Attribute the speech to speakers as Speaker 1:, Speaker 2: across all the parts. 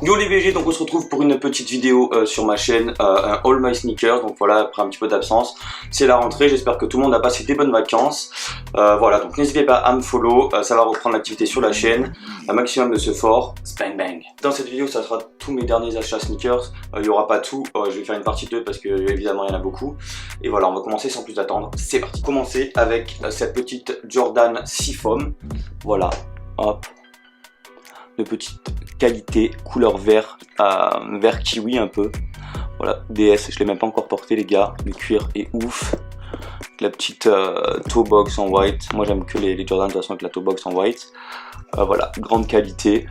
Speaker 1: Yo les BG, donc on se retrouve pour une petite vidéo sur ma chaîne, un All My Sneakers. Donc voilà, après un petit peu d'absence, c'est la rentrée, j'espère que tout le monde a passé des bonnes vacances. Voilà, donc n'hésitez pas à me follow, ça va reprendre l'activité sur la chaîne, un maximum de ce fort, bang bang. Dans cette vidéo, ça sera tous mes derniers achats sneakers, il n'y aura pas tout, je vais faire une partie 2 parce que évidemment il y en a beaucoup. Et voilà, on va commencer sans plus attendre, c'est parti. Commencer avec cette petite Jordan Seafoam, voilà, hop. De petite qualité, couleur vert, vert kiwi un peu. Voilà, DS, je l'ai même pas encore porté les gars, le cuir est ouf. La petite toe box en white, moi j'aime que les Jordan de toute façon avec la toe box en white. Voilà, grande qualité.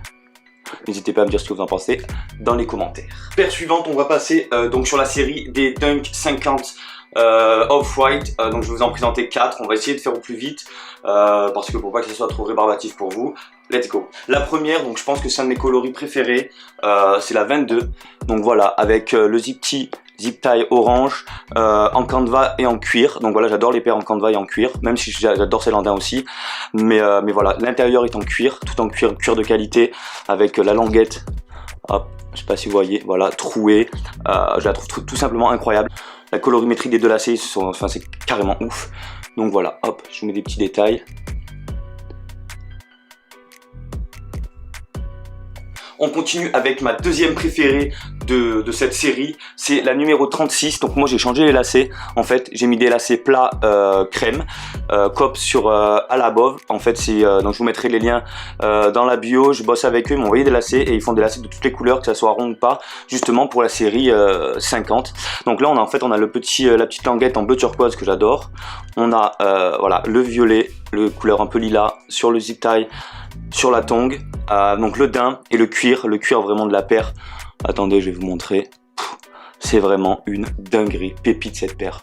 Speaker 1: N'hésitez pas à me dire ce que vous en pensez dans les commentaires. Paire suivante, on va passer donc sur la série des Dunk 50 Off-White, donc je vais vous en présenter 4, on va essayer de faire au plus vite parce que pour pas que ce soit trop rébarbatif pour vous. Let's go. La première, donc je pense que c'est un de mes coloris préférés, c'est la 22, donc voilà, avec le zip tie orange, en canvas et en cuir. Donc voilà, j'adore les paires en canvas et en cuir, même si j'adore celles en daim aussi, mais voilà, l'intérieur est en cuir, tout en cuir de qualité, avec la languette, hop, je sais pas si vous voyez, voilà, trouée, je la trouve tout simplement incroyable. La colorimétrie des deux lacets, enfin, c'est carrément ouf. Donc voilà, hop, je vous mets des petits détails. On continue avec ma deuxième préférée de cette série, c'est la numéro 36. Donc moi j'ai changé les lacets, en fait j'ai mis des lacets plats crème, cop sur à la bove. En fait c'est donc je vous mettrai les liens dans la bio, je bosse avec eux, ils m'ont envoyé des lacets et ils font des lacets de toutes les couleurs, que ça soit rond ou pas, justement pour la série 50. Donc là on a la petite languette en bleu turquoise que j'adore. On a voilà, le violet, le couleur un peu lilas sur le zip tie, sur la tongue, donc le daim et le cuir vraiment de la paire. Attendez, je vais vous montrer. C'est vraiment une dinguerie, pépite cette paire.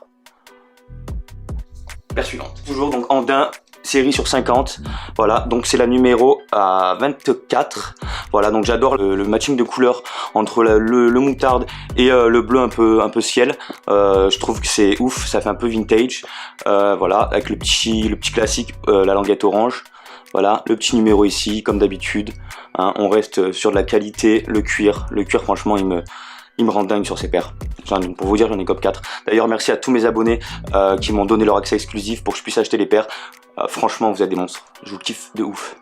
Speaker 1: Paire suivante, toujours donc en daim, série sur 50. Voilà, donc c'est la numéro 24. Voilà, donc j'adore le matching de couleurs entre le moutarde et le bleu un peu ciel. Je trouve que c'est ouf, ça fait un peu vintage. Voilà, avec le petit classique, la languette orange. Voilà, le petit numéro ici, comme d'habitude, hein, on reste sur de la qualité, le cuir franchement il me rend dingue sur ces paires. Enfin, pour vous dire, j'en ai cop 4. D'ailleurs, merci à tous mes abonnés qui m'ont donné leur accès exclusif pour que je puisse acheter les paires. Franchement, vous êtes des monstres, je vous kiffe de ouf.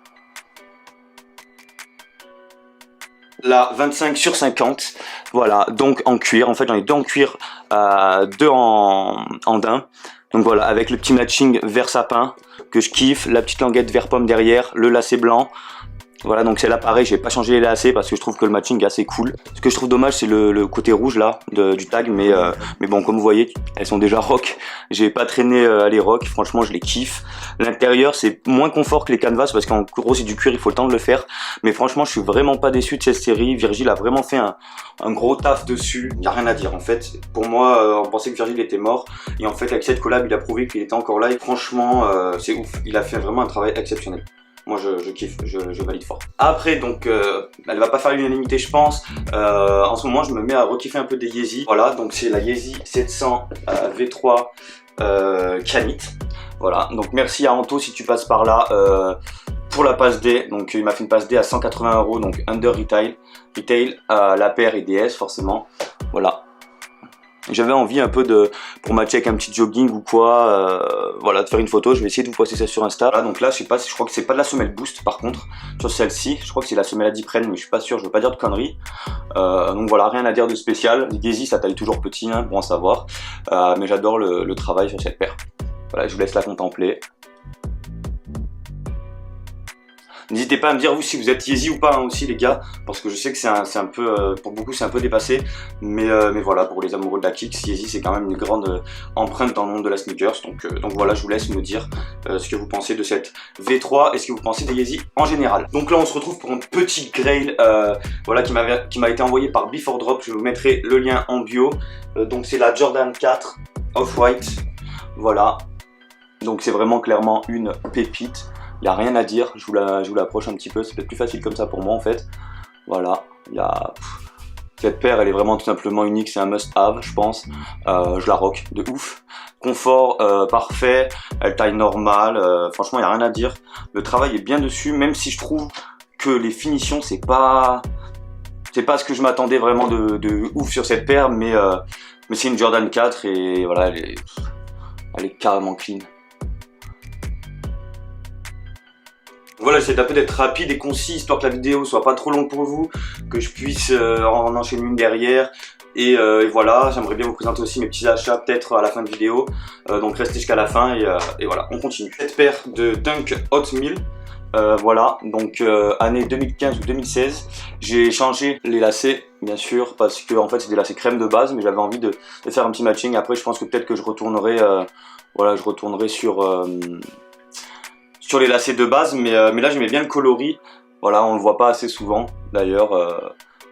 Speaker 1: La 25 sur 50, voilà, donc en cuir, en fait j'en ai deux en cuir, deux en daim. Donc voilà, avec le petit matching vert sapin que je kiffe, la petite languette vert pomme derrière, le lacet blanc. Voilà, donc c'est là pareil, j'ai pas changé les lacets parce que je trouve que le matching est assez cool. Ce que je trouve dommage, c'est le côté rouge là du tag, mais bon, comme vous voyez, elles sont déjà rock. J'ai pas traîné les rock, franchement je les kiffe. L'intérieur c'est moins confort que les canvas parce qu'en gros c'est du cuir, il faut le temps de le faire. Mais franchement je suis vraiment pas déçu de cette série. Virgile a vraiment fait un gros taf dessus, y a rien à dire en fait. Pour moi, on pensait que Virgile était mort et en fait avec cette collab il a prouvé qu'il était encore là et franchement c'est ouf, il a fait vraiment un travail exceptionnel. Moi je kiffe, je valide fort. Après donc elle va pas faire l'unanimité je pense. En ce moment je me mets à rekiffer un peu des Yeezy. Voilà, donc c'est la Yeezy 700 V3 Canit. Voilà, donc merci à Anto si tu passes par là pour la passe D. Donc il m'a fait une passe D à 180 €, donc under retail. La paire et DS forcément. Voilà. J'avais envie un peu pour matcher avec un petit jogging ou quoi, voilà, de faire une photo. Je vais essayer de vous poster ça sur Insta. Voilà, donc là, je sais pas, je crois que c'est pas de la semelle Boost par contre, sur celle-ci. Je crois que c'est la semelle Adiprene, mais je suis pas sûr, je veux pas dire de conneries. Donc voilà, rien à dire de spécial. Les Yeezy, ça taille toujours petit, hein, bon à savoir. Mais j'adore le travail sur cette paire. Voilà, je vous laisse la contempler. N'hésitez pas à me dire vous si vous êtes Yeezy ou pas hein, aussi les gars, parce que je sais que c'est un peu, pour beaucoup c'est un peu dépassé, mais voilà, pour les amoureux de la kicks, Yeezy c'est quand même une grande empreinte dans le monde de la sneakers, donc voilà, je vous laisse me dire ce que vous pensez de cette V3 et ce que vous pensez des Yeezy en général. Donc là on se retrouve pour un petit grail, voilà, qui m'a été envoyé par Before Drop, je vous mettrai le lien en bio, donc c'est la Jordan 4 Off-White, voilà, donc c'est vraiment clairement une pépite. Il n'y a rien à dire, je vous l'approche un petit peu, c'est peut-être plus facile comme ça pour moi en fait. Voilà, cette paire elle est vraiment tout simplement unique, c'est un must have je pense. Je la rock de ouf. Confort parfait, elle taille normale, franchement il n'y a rien à dire. Le travail est bien dessus, même si je trouve que les finitions c'est pas c'est pas ce que je m'attendais vraiment de ouf sur cette paire, mais c'est une Jordan 4 et voilà, elle est carrément clean. Voilà, j'essaie un peu d'être rapide et concis, histoire que la vidéo soit pas trop longue pour vous, que je puisse en enchaîner une derrière. Et voilà, j'aimerais bien vous présenter aussi mes petits achats peut-être à la fin de vidéo. Donc restez jusqu'à la fin et voilà, on continue. Cette paire de Dunk Hot 1000, voilà, donc année 2015 ou 2016. J'ai changé les lacets, bien sûr, parce que en fait c'est des lacets crème de base, mais j'avais envie de faire un petit matching. Après, je pense que peut-être que je retournerai, voilà, je retournerai sur les lacets de base, mais là j'aimais bien le coloris. Voilà, on le voit pas assez souvent d'ailleurs,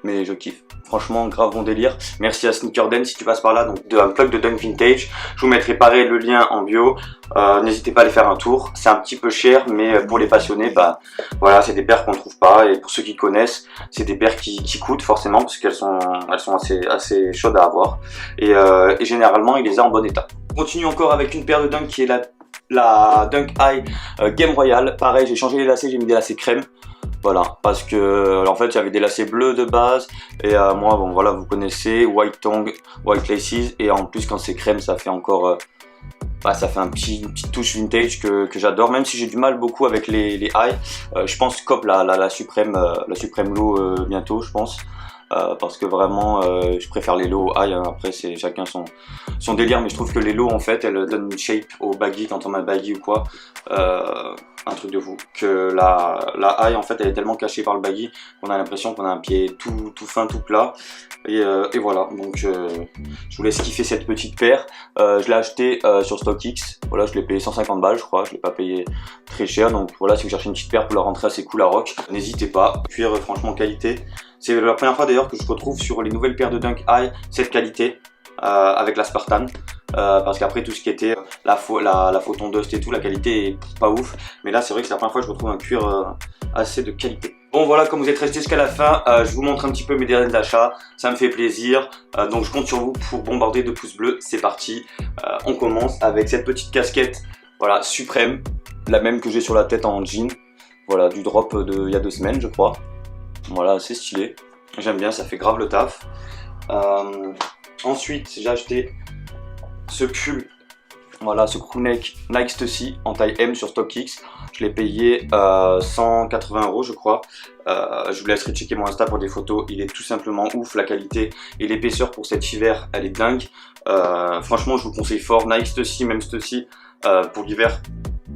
Speaker 1: mais je kiffe. Franchement, grave bon délire. Merci à Sneaker Den si tu passes par là, donc un plug de Dunk Vintage. Je vous mettrai pareil le lien en bio. N'hésitez pas à aller faire un tour. C'est un petit peu cher, mais pour les passionnés, bah voilà, c'est des paires qu'on ne trouve pas. Et pour ceux qui connaissent, c'est des paires qui coûtent forcément parce qu'elles sont assez chaudes à avoir. Et généralement, il les a en bon état. On continue encore avec une paire de Dunk qui est la Dunk High Game Royale. Pareil, j'ai changé les lacets, j'ai mis des lacets crème. Voilà, parce que en fait j'avais des lacets bleus de base et moi bon voilà, vous connaissez, white tongue, white laces, et en plus quand c'est crème ça fait encore ça fait une petite touche vintage que j'adore, même si j'ai du mal beaucoup avec les high. Je pense cop la suprême low bientôt, je pense. Parce que vraiment je préfère les lows aux high, hein. Après c'est chacun son délire, mais je trouve que les lows en fait elles donnent une shape au baggy quand on met un baggy ou quoi, un truc de fou. Que la high en fait elle est tellement cachée par le baggy qu'on a l'impression qu'on a un pied tout fin, tout plat, et voilà, donc je vous laisse kiffer cette petite paire. Je l'ai acheté sur StockX, voilà, je l'ai payé 150 balles je crois, je l'ai pas payé très cher, donc voilà, si vous cherchez une petite paire pour la rentrée assez cool à rock, n'hésitez pas. Cuir franchement qualité. C'est la première fois d'ailleurs que je retrouve sur les nouvelles paires de Dunk High cette qualité avec la Spartan, parce qu'après tout ce qui était la Photon Dust et tout, la qualité est pas ouf, mais là c'est vrai que c'est la première fois que je retrouve un cuir assez de qualité. Bon voilà, comme vous êtes resté jusqu'à la fin, je vous montre un petit peu mes derniers achats, ça me fait plaisir, donc je compte sur vous pour bombarder de pouces bleus. C'est parti, on commence avec cette petite casquette, voilà, Supreme, la même que j'ai sur la tête en jean, voilà, du drop il y a 2 semaines je crois. Voilà, c'est stylé, j'aime bien, ça fait grave le taf. Ensuite j'ai acheté ce pull, voilà, ce crewneck Nike Stussy en taille M sur StockX. Je l'ai payé 180 € je crois. Je vous laisserai checker mon Insta pour des photos. Il est tout simplement ouf, la qualité et l'épaisseur pour cet hiver elle est dingue. Franchement je vous conseille fort Nike Stussy, même Stussy pour l'hiver.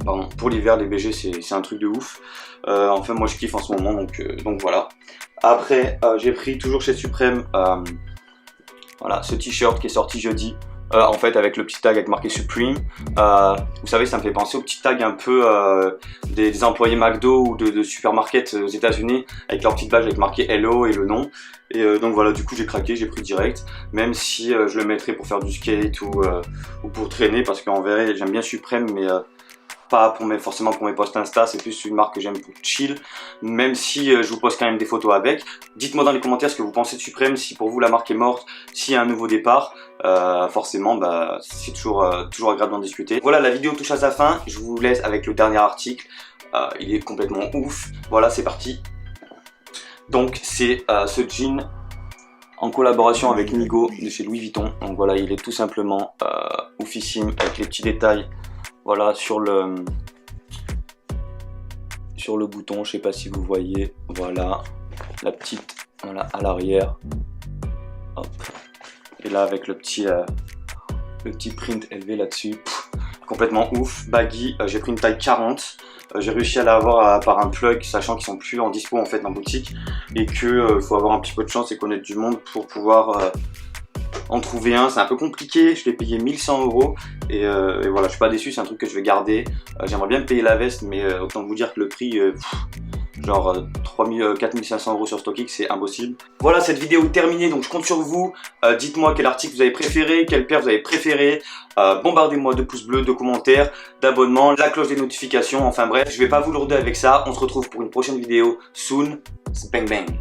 Speaker 1: Pardon, pour l'hiver les BG c'est un truc de ouf. Enfin moi je kiffe en ce moment, donc voilà. Après j'ai pris toujours chez Supreme voilà, ce t-shirt qui est sorti jeudi, en fait avec le petit tag avec marqué Supreme. Vous savez, ça me fait penser au petit tag un peu des employés McDo ou de supermarkets aux États-Unis avec leur petite badge avec marqué Hello et le nom. Et donc voilà, du coup j'ai craqué, j'ai pris direct, même si je le mettrais pour faire du skate ou pour traîner, parce qu'en vrai j'aime bien Supreme, mais pas forcément pour mes posts Insta, c'est plus une marque que j'aime pour chill, même si je vous poste quand même des photos avec. Dites-moi dans les commentaires ce que vous pensez de Supreme, si pour vous la marque est morte, s'il y a un nouveau départ. Forcément bah, c'est toujours agréable d'en discuter. Voilà, la vidéo touche à sa fin, je vous laisse avec le dernier article, il est complètement ouf. Voilà, c'est parti. Donc c'est ce jean en collaboration avec Nigo de chez Louis Vuitton. Donc voilà, il est tout simplement oufissime avec les petits détails. Voilà, sur le bouton, je sais pas si vous voyez, voilà, la petite, voilà, à l'arrière, hop, et là avec le petit print élevé là-dessus, complètement ouf. Baggy, j'ai pris une taille 40, j'ai réussi à l'avoir par un plug, sachant qu'ils sont plus en dispo en fait en boutique, et que faut avoir un petit peu de chance et connaître du monde pour pouvoir en trouver un. C'est un peu compliqué, je l'ai payé 1100 € et voilà, je suis pas déçu, c'est un truc que je vais garder. J'aimerais bien me payer la veste, mais autant vous dire que le prix, genre 4500 € sur StockX, c'est impossible. Voilà, cette vidéo est terminée, donc je compte sur vous. Dites-moi quel article vous avez préféré, quelle paire vous avez préféré. Bombardez-moi de pouces bleus, de commentaires, d'abonnements, la cloche des notifications, enfin bref, je vais pas vous lourder avec ça. On se retrouve pour une prochaine vidéo soon. Bang bang.